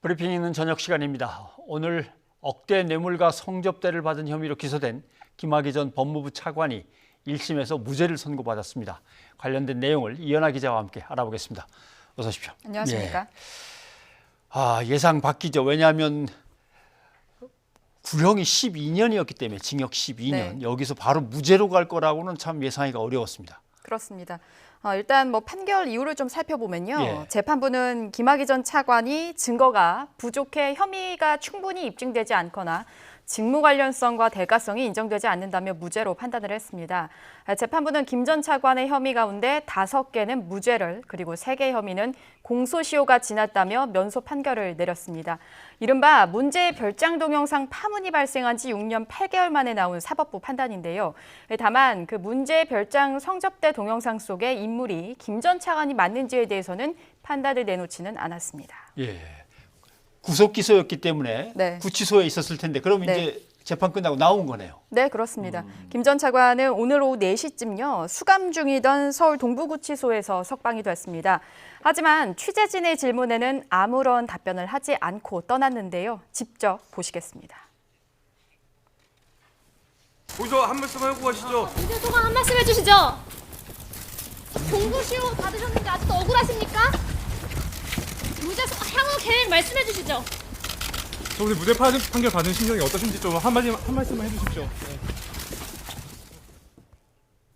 브리핑 있는 저녁 시간입니다. 오늘 억대 뇌물과 성접대를 받은 혐의로 기소된 김학의 전 법무부 차관이 1심에서 무죄를 선고받았습니다. 관련된 내용을 이현아 기자와 함께 알아보겠습니다. 어서 오십시오. 안녕하십니까. 예상 바뀌죠. 왜냐하면 구형이 12년이었기 때문에 징역 12년. 네. 여기서 바로 무죄로 갈 거라고는 참 예상하기가 어려웠습니다. 그렇습니다. 일단 판결 이유를 좀 살펴보면요. 예. 재판부는 김학의 전 차관이 증거가 부족해 혐의가 충분히 입증되지 않거나 직무 관련성과 대가성이 인정되지 않는다며 무죄로 판단을 했습니다. 재판부는 김 전 차관의 혐의 가운데 5개는 무죄를, 그리고 3개 혐의는 공소시효가 지났다며 면소 판결을 내렸습니다. 이른바 문제의 별장 동영상 파문이 발생한 지 6년 8개월 만에 나온 사법부 판단인데요. 다만 그 문제의 별장 성접대 동영상 속의 인물이 김 전 차관이 맞는지에 대해서는 판단을 내놓지는 않았습니다. 예. 구속 기소였기 때문에 네. 구치소에 있었을 텐데 그럼 네. 이제 재판 끝나고 나온 거네요. 네, 그렇습니다. 김 전 차관은 오늘 오후 4시쯤요. 수감 중이던 서울 동부구치소에서 석방이 됐습니다. 하지만 취재진의 질문에는 아무런 답변을 하지 않고 떠났는데요. 직접 보시겠습니다. 거기서 한 말씀 하고 가시죠. 이제 소감 한 말씀 해주시죠. 공소시효 받으셨는데 아직도 억울하십니까? 무죄 향후 계획 말씀해 주시죠. 저 오늘 무죄 판결 받은 심정이 어떠신지 좀 한 말씀만 해주십시오.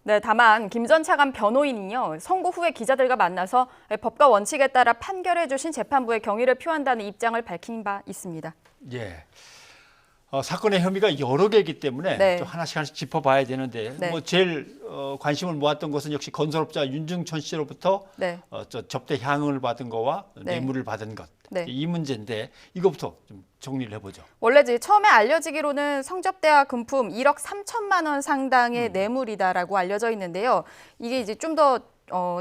네, 다만 김 전 차관 변호인이요. 선고 후에 기자들과 만나서 법과 원칙에 따라 판결해 주신 재판부의 경위를 표한다는 입장을 밝힌 바 있습니다. 예. 사건의 혐의가 여러 개이기 때문에 네. 좀 하나씩 짚어봐야 되는데 네. 제일 관심을 모았던 것은 역시 건설업자 윤중천 씨로부터 네. 접대 향응을 받은 거와 네. 뇌물을 받은 것. 네. 이 문제인데 이것부터 좀 정리를 해보죠. 원래 처음에 알려지기로는 성접대와 금품 1억 3천만 원 상당의 뇌물이다라고 알려져 있는데요. 이게 이제 좀 더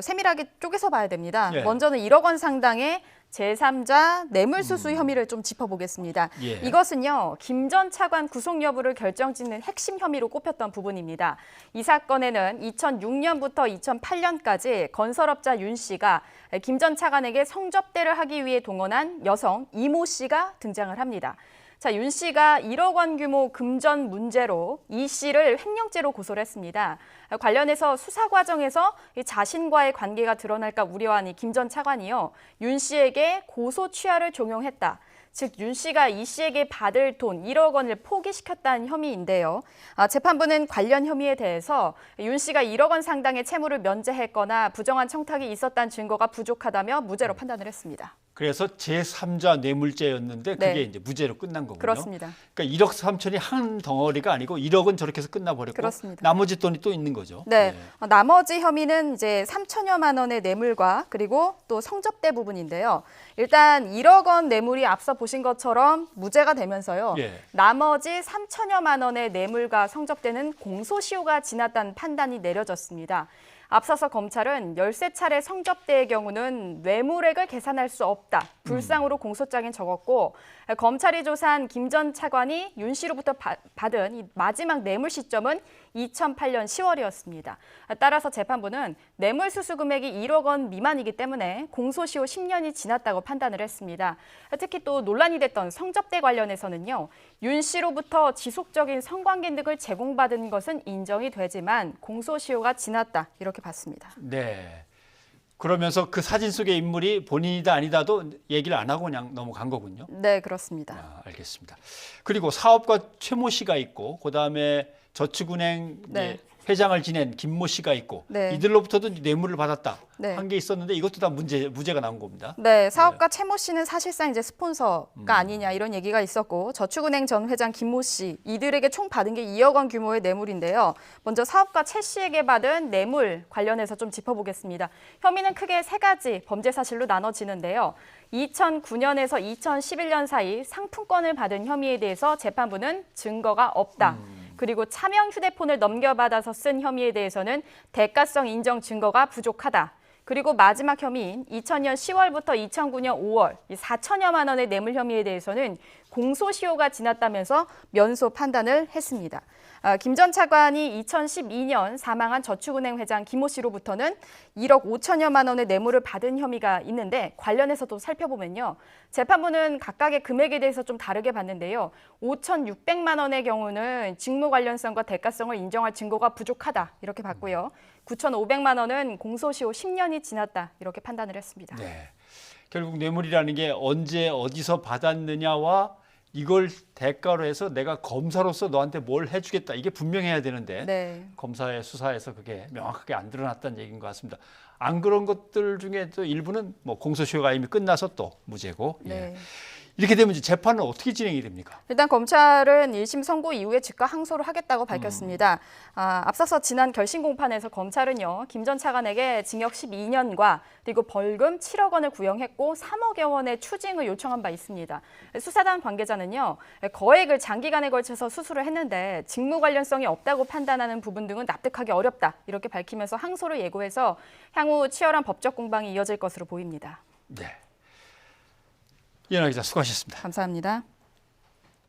세밀하게 쪼개서 봐야 됩니다. 예. 먼저는 1억 원 상당의 제3자 뇌물수수 혐의를 좀 짚어보겠습니다. 예. 이것은요, 김 전 차관 구속 여부를 결정짓는 핵심 혐의로 꼽혔던 부분입니다. 이 사건에는 2006년부터 2008년까지 건설업자 윤 씨가 김 전 차관에게 성접대를 하기 위해 동원한 여성 이모 씨가 등장을 합니다. 자, 윤 씨가 1억 원 규모 금전 문제로 이 씨를 횡령죄로 고소를 했습니다. 관련해서 수사 과정에서 자신과의 관계가 드러날까 우려하니 김 전 차관이요, 윤 씨에게 고소 취하를 종용했다. 즉, 윤 씨가 이 씨에게 받을 돈 1억 원을 포기시켰다는 혐의인데요. 재판부는 관련 혐의에 대해서 윤 씨가 1억 원 상당의 채무를 면제했거나 부정한 청탁이 있었다는 증거가 부족하다며 무죄로 판단을 했습니다. 그래서 제3자 뇌물죄였는데 그게 네. 이제 무죄로 끝난 거군요. 그렇습니다. 그러니까 1억 3천이 한 덩어리가 아니고 1억은 저렇게 해서 끝나버렸고 그렇습니다. 나머지 돈이 또 있는 거죠. 네, 예. 나머지 혐의는 이제 3천여만 원의 뇌물과 그리고 또 성접대 부분인데요. 일단 1억 원 뇌물이 앞서 보신 것처럼 무죄가 되면서요. 예. 나머지 3천여만 원의 뇌물과 성접대는 공소시효가 지났다는 판단이 내려졌습니다. 앞서서 검찰은 13차례 성접대의 경우는 뇌물액을 계산할 수 없다. 불상으로 공소장에 적었고, 검찰이 조사한 김 전 차관이 윤 씨로부터 받은 이 마지막 뇌물 시점은 2008년 10월이었습니다. 따라서 재판부는 뇌물 수수 금액이 1억 원 미만이기 때문에 공소시효 10년이 지났다고 판단을 했습니다. 특히 또 논란이 됐던 성접대 관련해서는요, 윤 씨로부터 지속적인 성관계 등을 제공받은 것은 인정이 되지만 공소시효가 지났다, 이렇게 봤습니다. 네. 그러면서 그 사진 속의 인물이 본인이다 아니다도 얘기를 안 하고 그냥 넘어간 거군요. 네, 그렇습니다. 알겠습니다. 그리고 사업가 최모 씨가 있고 그다음에 저축은행 네. 이제 회장을 지낸 김모 씨가 있고 네. 이들로부터도 뇌물을 받았다 네. 한 게 있었는데 이것도 다 무죄가 나온 겁니다. 네, 사업가 최모 씨는 사실상 이제 스폰서가 아니냐 이런 얘기가 있었고, 저축은행 전 회장 김모 씨 이들에게 총 받은 게 2억 원 규모의 뇌물인데요. 먼저 사업가 최 씨에게 받은 뇌물 관련해서 좀 짚어보겠습니다. 혐의는 크게 3가지 범죄 사실로 나눠지는데요. 2009년에서 2011년 사이 상품권을 받은 혐의에 대해서 재판부는 증거가 없다. 그리고 차명 휴대폰을 넘겨받아서 쓴 혐의에 대해서는 대가성 인정 증거가 부족하다. 그리고 마지막 혐의인 2000년 10월부터 2009년 5월 이 4천여만 원의 뇌물 혐의에 대해서는 공소시효가 지났다면서 면소 판단을 했습니다. 김 전 차관이 2012년 사망한 저축은행 회장 김모 씨로부터는 1억 5천여만 원의 뇌물을 받은 혐의가 있는데 관련해서도 살펴보면요. 재판부는 각각의 금액에 대해서 좀 다르게 봤는데요. 5,600만 원의 경우는 직무 관련성과 대가성을 인정할 증거가 부족하다 이렇게 봤고요. 9,500만 원은 공소시효 10년이 지났다 이렇게 판단을 했습니다. 네. 결국 뇌물이라는 게 언제 어디서 받았느냐와 이걸 대가로 해서 내가 검사로서 너한테 뭘 해주겠다 이게 분명해야 되는데 네. 검사의 수사에서 그게 명확하게 안 드러났다는 얘기인 것 같습니다. 안 그런 것들 중에 또 일부는 뭐 공소시효가 이미 끝나서 또 무죄고 네. 예. 이렇게 되면 이제 재판은 어떻게 진행이 됩니까? 일단 검찰은 1심 선고 이후에 즉각 항소를 하겠다고 밝혔습니다. 앞서서 지난 결심 공판에서 검찰은요, 김 전 차관에게 징역 12년과 그리고 벌금 7억 원을 구형했고 3억여 원의 추징을 요청한 바 있습니다. 수사단 관계자는요, 거액을 장기간에 걸쳐서 수수를 했는데 직무 관련성이 없다고 판단하는 부분 등은 납득하기 어렵다 이렇게 밝히면서 항소를 예고해서 향후 치열한 법적 공방이 이어질 것으로 보입니다. 네. 이현아 기자 수고하셨습니다. 감사합니다.